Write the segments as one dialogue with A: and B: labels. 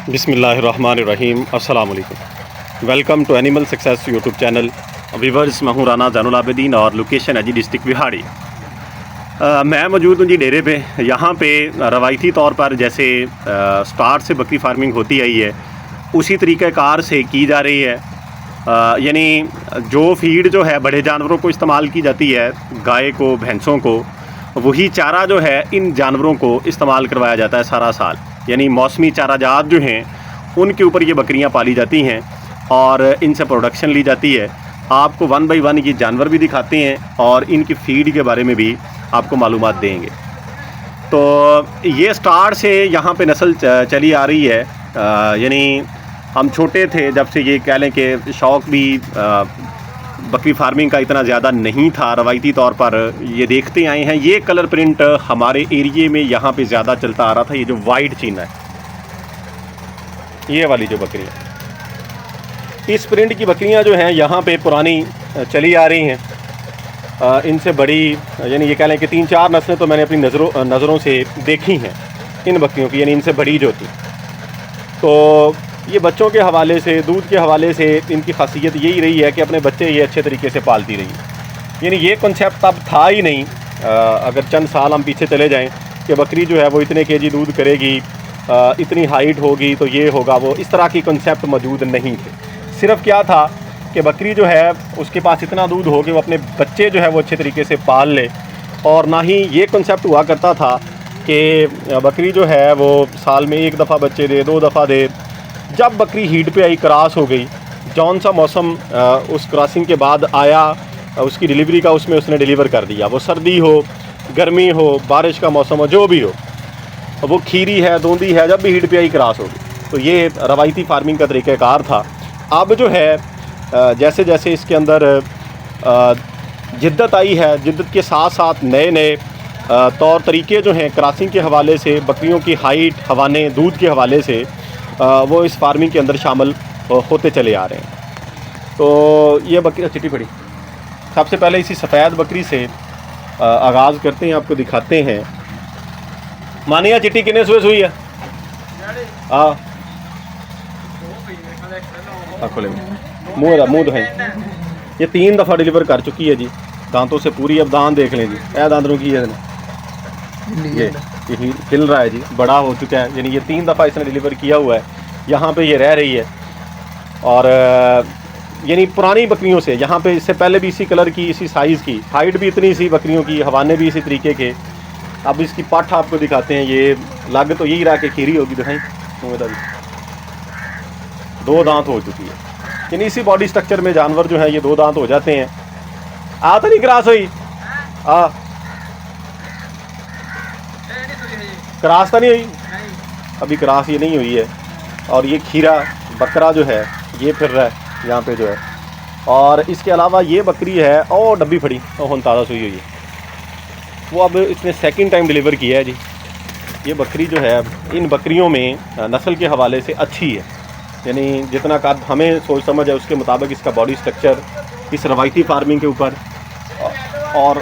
A: बिस्मिल्लाहिर्रहमानिर्रहीम। अस्सलाम वालेकुम। Welcome to animal success YouTube channel. Viewers, मैं हूँ राना ज़ैनुल आबिदीन और लोकेशन है जी डिस्ट्रिक्ट बिहाड़ी। मैं मौजूद हूँ जी डेरे पे। यहाँ पे रवायती तौर पर जैसे स्टार्ट से बकरी फार्मिंग होती आई है उसी तरीक़ाकार से की जा रही है। यानी जो फीड जो है बड़े जानवरों को इस्तेमाल की जाती है, गाय को, भैंसों को, वही चारा जो है इन जानवरों को इस्तेमाल करवाया जाता है सारा साल। यानी मौसमी चाराजात जो हैं उनके ऊपर ये बकरियां पाली जाती हैं और इनसे प्रोडक्शन ली जाती है। आपको वन बाई वन ये जानवर भी दिखाते हैं और इनकी फीड के बारे में भी आपको मालूमात देंगे। तो ये स्टार्ट से यहाँ पे नस्ल चली आ रही है। यानी हम छोटे थे जब से, ये कह लें कि शौक़ भी बकरी फार्मिंग का इतना ज़्यादा नहीं था। रवायती तौर पर ये देखते आए हैं। ये कलर प्रिंट हमारे एरिए में यहाँ पे ज़्यादा चलता आ रहा था। ये जो वाइट चीना है, ये वाली जो बकरियाँ, इस प्रिंट की बकरियाँ जो हैं यहाँ पे पुरानी चली आ रही हैं। इनसे बड़ी यानी ये कह लें कि 3-4 नस्लें तो मैंने अपनी नज़रों से देखी हैं इन बकरियों की, यानी इनसे बड़ी जो थी। तो ये बच्चों के हवाले से, दूध के हवाले से इनकी खासियत यही रही है कि अपने बच्चे ये अच्छे तरीके से पालती रही। यानी ये कॉन्सेप्ट तब था ही नहीं। अगर चंद साल हम पीछे चले जाएं कि बकरी जो है वो इतने केजी दूध करेगी, इतनी हाइट होगी, तो ये होगा वो, इस तरह की कॉन्सेप्ट मौजूद नहीं थे। सिर्फ क्या था कि बकरी जो है उसके पास इतना दूध हो कि वो अपने बच्चे जो है वो अच्छे तरीके से पाल ले। और ना ही ये कॉन्सेप्ट हुआ करता था कि बकरी जो है वो साल में 1 दफ़ा बच्चे दे, 2 दफ़ा दे। जब बकरी हीट पे आई, क्रॉस हो गई, जौन सा मौसम उस क्रॉसिंग के बाद आया उसकी डिलीवरी का, उसमें उसने डिलीवर कर दिया। वो सर्दी हो, गर्मी हो, बारिश का मौसम हो, जो भी हो, वो खीरी है, दूंदी है, जब भी हीट पे आई क्रॉस हो गई। तो ये रवायती फार्मिंग का तरीक़ाकार था। अब जो है जैसे जैसे इसके अंदर जिद्दत आई है, जिद्दत के साथ साथ नए नए तौर तरीके जो हैं क्रॉसिंग के हवाले से, बकरियों की हाइट, हवाने, दूध के हवाले से वो इस फार्मिंग के अंदर शामिल होते चले आ रहे हैं। तो ये बकरी चिट्टी पड़ी। सबसे पहले इसी सफ़ेद बकरी से आगाज़ करते हैं, आपको दिखाते हैं। मानिया चिट्टी कितने सुई है? खोले मुँह तो है। ये 3 दफ़ा डिलीवर कर चुकी है जी, दांतों से पूरी। अब दांत देख लें जी, दांतों की है, ये हिल रहा है जी, बड़ा हो चुका है। यानी ये 3 दफ़ा इसने डिलीवर किया हुआ है। यहाँ पे ये रह रही है। और यानी पुरानी बकरियों से, यहाँ पे इससे पहले भी इसी कलर की, इसी साइज़ की, हाइट भी इतनी सी बकरियों की, हवाने भी इसी तरीके के। अब इसकी पाठ आपको दिखाते हैं। ये लग तो यही रहा कि खीरी होगी, दिखाई 2 दांत हो चुकी है। यानी इसी बॉडी स्ट्रक्चर में जानवर जो है ये 2 दांत हो जाते हैं। तो नहीं क्रॉस हुई, क्रॉस तो नहीं हुई, अभी क्रॉस ये नहीं हुई है। और ये खीरा बकरा जो है ये फिर रहा है यहाँ पे जो है। और इसके अलावा ये बकरी है और डब्बी फड़ी और ताज़ा सुई हुई है, वो अब इसने सेकंड टाइम डिलीवर किया है जी। ये बकरी जो है इन बकरियों में नस्ल के हवाले से अच्छी है। यानी जितना कद हमें सोच समझ है उसके मुताबिक इसका बॉडी स्ट्रक्चर इस रवायती फार्मिंग के ऊपर। और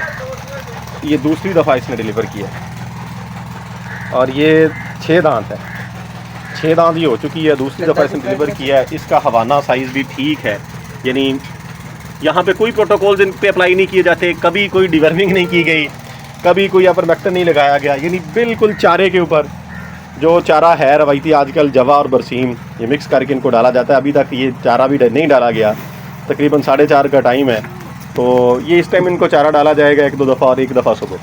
A: ये दूसरी दफ़ा इसने डिलीवर किया और ये 6 दांत है, 6 दांत ये हो चुकी है। दूसरी दफ़ा इसने डिलीवर किया है। इसका हवाना साइज़ भी ठीक है। यानी यहाँ पे कोई प्रोटोकॉल इन पे अप्लाई नहीं किए जाते, कभी कोई डिवर्मिंग नहीं की गई, कभी कोई अपरमेक्टन नहीं लगाया गया। यानी बिल्कुल चारे के ऊपर जो चारा है रवायती, आजकल जवा और बरसीम ये मिक्स करके इनको डाला जाता है। अभी तक ये चारा भी नहीं डाला गया। तकरीबन 4:30 का टाइम है, तो ये इस टाइम इनको चारा डाला जाएगा 1-2 दफ़ा और 1 दफ़ा सुबह।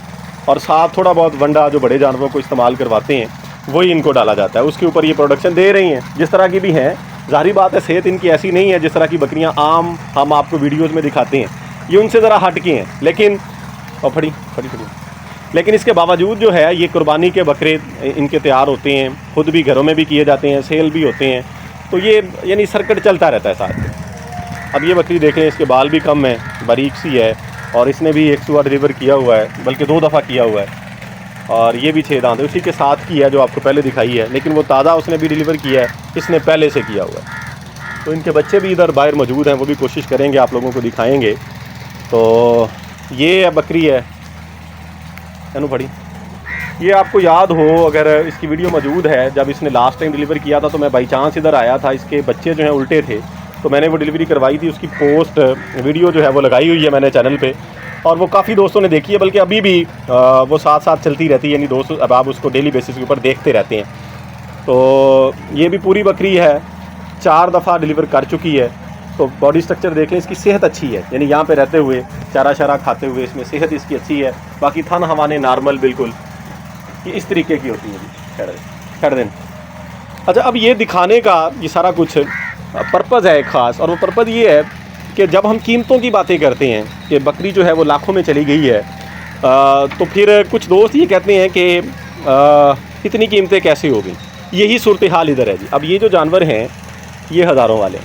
A: और साथ थोड़ा बहुत वंडा जो बड़े जानवरों को इस्तेमाल करवाते हैं वही इनको डाला जाता है। उसके ऊपर ये प्रोडक्शन दे रही हैं जिस तरह की भी हैं। ज़ाहिर बात है सेहत इनकी ऐसी नहीं है जिस तरह की बकरियां आम हम आपको वीडियोस में दिखाते हैं, ये उनसे ज़रा हट के हैं। लेकिन फड़ी लेकिन इसके बावजूद जो है ये कुर्बानी के बकरे इनके तैयार होते हैं, ख़ुद भी घरों में भी किए जाते हैं, सेल भी होते हैं। तो ये यानी सर्किट चलता रहता है साथ। अब ये बकरी देखें, इसके बाल भी कम है, बारीक सी है और इसने भी 1 सुबह डिलीवर किया हुआ है, बल्कि 2 दफ़ा किया हुआ है। और ये भी 6 दांत है, उसी के साथ की है जो आपको पहले दिखाई है। लेकिन वो ताज़ा उसने भी डिलीवर किया है, इसने पहले से किया हुआ है। तो इनके बच्चे भी इधर बाहर मौजूद हैं, वो भी कोशिश करेंगे आप लोगों को दिखाएंगे। तो ये बकरी है, फड़ी ये आपको याद हो, अगर इसकी वीडियो मौजूद है, जब इसने लास्ट टाइम डिलीवर किया था तो मैं बाई चांस इधर आया था, इसके बच्चे जो हैं उल्टे थे, तो मैंने वो डिलीवरी करवाई थी। उसकी पोस्ट वीडियो जो है वो लगाई हुई है मैंने चैनल पे, और वो काफ़ी दोस्तों ने देखी है, बल्कि अभी भी वो साथ साथ चलती रहती है, यानी दोस्त अब आप उसको डेली बेसिस के ऊपर देखते रहते हैं। तो ये भी पूरी बकरी है, 4 दफ़ा डिलीवर कर चुकी है। तो बॉडी स्ट्रक्चर देख लें, इसकी सेहत अच्छी है, यानी यहाँ पे रहते हुए चारा शारा खाते हुए इसमें सेहत इसकी अच्छी है। बाकी थन हवाने नॉर्मल बिल्कुल ये इस तरीके की होती है जी। खैर दिन अच्छा, अब ये दिखाने का ये सारा कुछ पर्पज़ है एक ख़ास, और वो पर्पज़ ये है कि जब हम कीमतों की बातें करते हैं कि बकरी जो है वो लाखों में चली गई है, तो फिर कुछ दोस्त ये कहते हैं कि इतनी कीमतें कैसे हो गई। यही सूरत हाल इधर है जी। अब ये जो जानवर हैं ये हज़ारों वाले,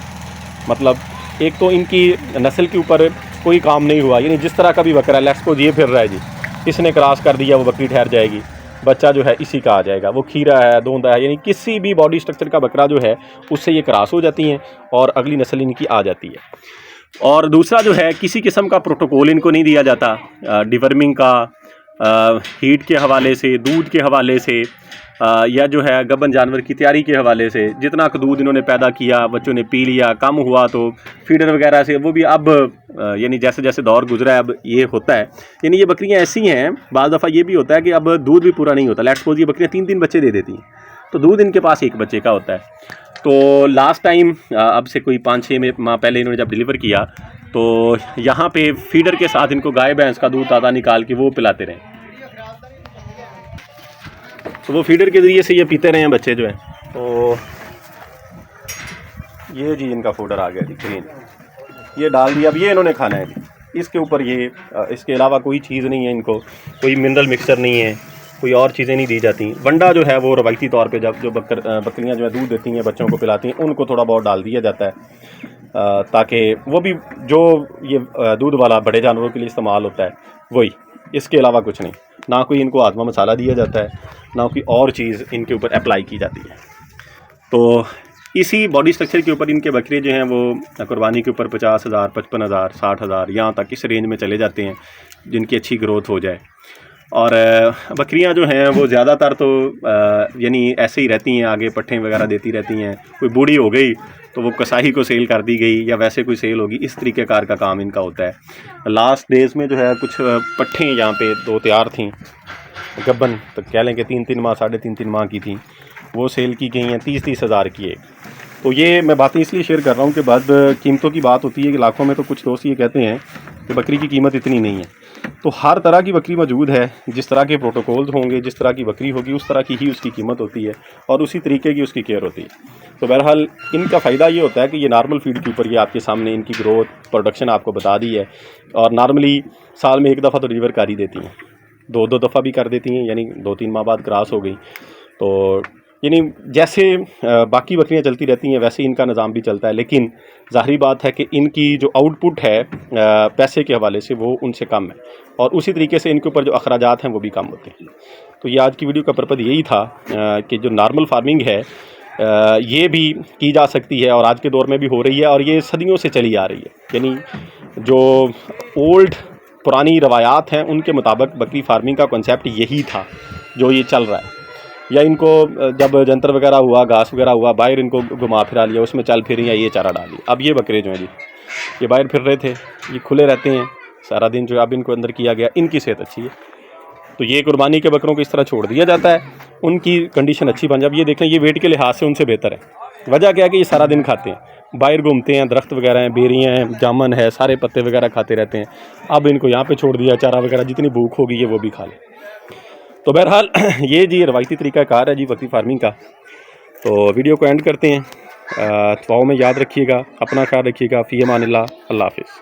A: मतलब एक तो इनकी नस्ल के ऊपर कोई काम नहीं हुआ, यानी जिस तरह का भी बकरा है, लेट्स को ये फिर रहा है जी, इसने क्रॉस कर दिया, वो बकरी ठहर जाएगी, बच्चा जो है इसी का आ जाएगा। वो खीरा है, दोंदा है, यानी किसी भी बॉडी स्ट्रक्चर का बकरा जो है उससे ये क्रॉस हो जाती हैं और अगली नस्ल इनकी आ जाती है। और दूसरा जो है, किसी किस्म का प्रोटोकॉल इनको नहीं दिया जाता, डिवर्मिंग का, हीट के हवाले से, दूध के हवाले से, या जो है गबन जानवर की तैयारी के हवाले से। जितना दूध इन्होंने पैदा किया, बच्चों ने पी लिया, कम हुआ तो फीडर वगैरह से, वो भी अब यानी जैसे जैसे दौर गुजरा है अब ये होता है। यानी ये बकरियां ऐसी हैं, बाज़ दफ़ा ये भी होता है कि अब दूध भी पूरा नहीं होता। लेट्स सपोज ये बकरियां 3-3 बच्चे दे देती हैं, तो दूध इनके पास एक बच्चे का होता है। तो लास्ट टाइम अब से कोई 5-6 माह पहले इन्होंने जब डिलीवर किया, तो यहाँ पे फीडर के साथ इनको गाय भैंस का दूध ताज़ा निकाल के वो पिलाते रहे, तो वो फीडर के ज़रिए से ये पीते रहे हैं बच्चे जो हैं। तो ये जी इनका फूडर आ गया जी, ग्रीन, ये डाल दिया। अब ये इन्होंने खाना है जी, इसके ऊपर ये इसके अलावा कोई चीज़ नहीं है, इनको कोई मिनरल मिक्सचर नहीं है, कोई और चीज़ें नहीं दी जाती। वंडा जो है वो रवायती तौर पे जब जो बकरियां जो है दूध देती हैं, बच्चों को पिलाती हैं, उनको थोड़ा बहुत डाल दिया जाता है, ताकि वो भी जो ये दूध वाला बड़े जानवरों के लिए इस्तेमाल होता है वही, इसके अलावा कुछ नहीं। ना कोई इनको आज़मा मसाला दिया जाता है, ना कोई और चीज़ इनके ऊपर अप्लाई की जाती है। तो इसी बॉडी स्ट्रक्चर के ऊपर इनके बकरे जो हैं वो कुर्बानी के ऊपर 50,000, 55,000, 60,000 यहाँ तक इस रेंज में चले जाते हैं, जिनकी अच्छी ग्रोथ हो जाए। और बकरियां जो हैं वो ज़्यादातर तो यानी ऐसे ही रहती हैं, आगे पट्ठे वगैरह देती रहती हैं। कोई बूढ़ी हो गई तो वो कसाई को सेल कर दी गई, या वैसे कोई सेल होगी, इस तरीक़ेकार का काम इनका होता है। लास्ट डेज़ में जो है कुछ पट्ठें यहाँ पे 2 तैयार थीं, गब्बन तो कह लें कि 3-3 माह, 3.5 माह की थी, वो सेल की गई हैं 30-30 हज़ार की एक। तो ये मैं बातें इसलिए शेयर कर रहा हूँ कि बाद कीमतों की बात होती है कि लाखों में, तो कुछ दोस्त ये कहते हैं कि बकरी की कीमत इतनी नहीं है। तो हर तरह की बकरी मौजूद है, जिस तरह के प्रोटोकॉल्स होंगे, जिस तरह की बकरी होगी, उस तरह की ही उसकी कीमत होती है और उसी तरीके की उसकी केयर होती है। तो बहरहाल इनका फ़ायदा ये होता है कि ये नॉर्मल फीड के ऊपर ये आपके सामने इनकी ग्रोथ, प्रोडक्शन आपको बता दी है, और नॉर्मली साल में 1 दफ़ा तो डिलीवर कर ही देती हैं, 2-2 दफ़ा भी कर देती हैं, यानी 2-3 माह बाद क्रॉस हो गई। तो यानी जैसे बाकी बकरियां चलती रहती हैं वैसे इनका निज़ाम भी चलता है, लेकिन ज़ाहिरी बात है कि इनकी जो आउटपुट है पैसे के हवाले से वो उनसे कम है, और उसी तरीके से इनके ऊपर जो अखराजात हैं वो भी कम होते हैं। तो ये आज की वीडियो का पर्पज़ यही था कि जो नॉर्मल फार्मिंग है ये भी की जा सकती है, और आज के दौर में भी हो रही है, और ये सदियों से चली आ रही है। यानी जो ओल्ड पुरानी रवायात हैं उनके मुताबिक बकरी फार्मिंग का कॉन्सेप्ट यही था जो ये चल रहा है। या इनको जब जंतर वगैरह हुआ, घास वगैरह हुआ, बाहर इनको घुमा फिरा लिया, उसमें चल फिर या ये चारा डाल दिया। अब ये बकरे जो हैं जी, ये बाहर फिर रहे थे, ये खुले रहते हैं सारा दिन, जो अब इनको अंदर किया गया, इनकी सेहत अच्छी है। तो ये कुर्बानी के बकरों को इस तरह छोड़ दिया जाता है, उनकी कंडीशन अच्छी बन जाए। ये देखें, ये वेट के लिहाज से उनसे बेहतर है। वजह क्या है कि ये सारा दिन खाते हैं, बाहर घूमते हैं, दरख्त वगैरह हैं, बेरियाँ हैं, जामुन है, सारे पत्ते वगैरह खाते रहते हैं। अब इनको यहाँ पे छोड़ दिया, चारा वगैरह जितनी भूख होगी ये वो भी खा ले। तो बहरहाल ये जी रवायती तरीक़ाकार है जी बकरी फार्मिंग का। तो वीडियो को एंड करते हैं। दुआओं में याद रखिएगा, अपना ख्याल रखिएगा। फ़ी अमानिल्लाह, अल्लाह हाफ़िज़।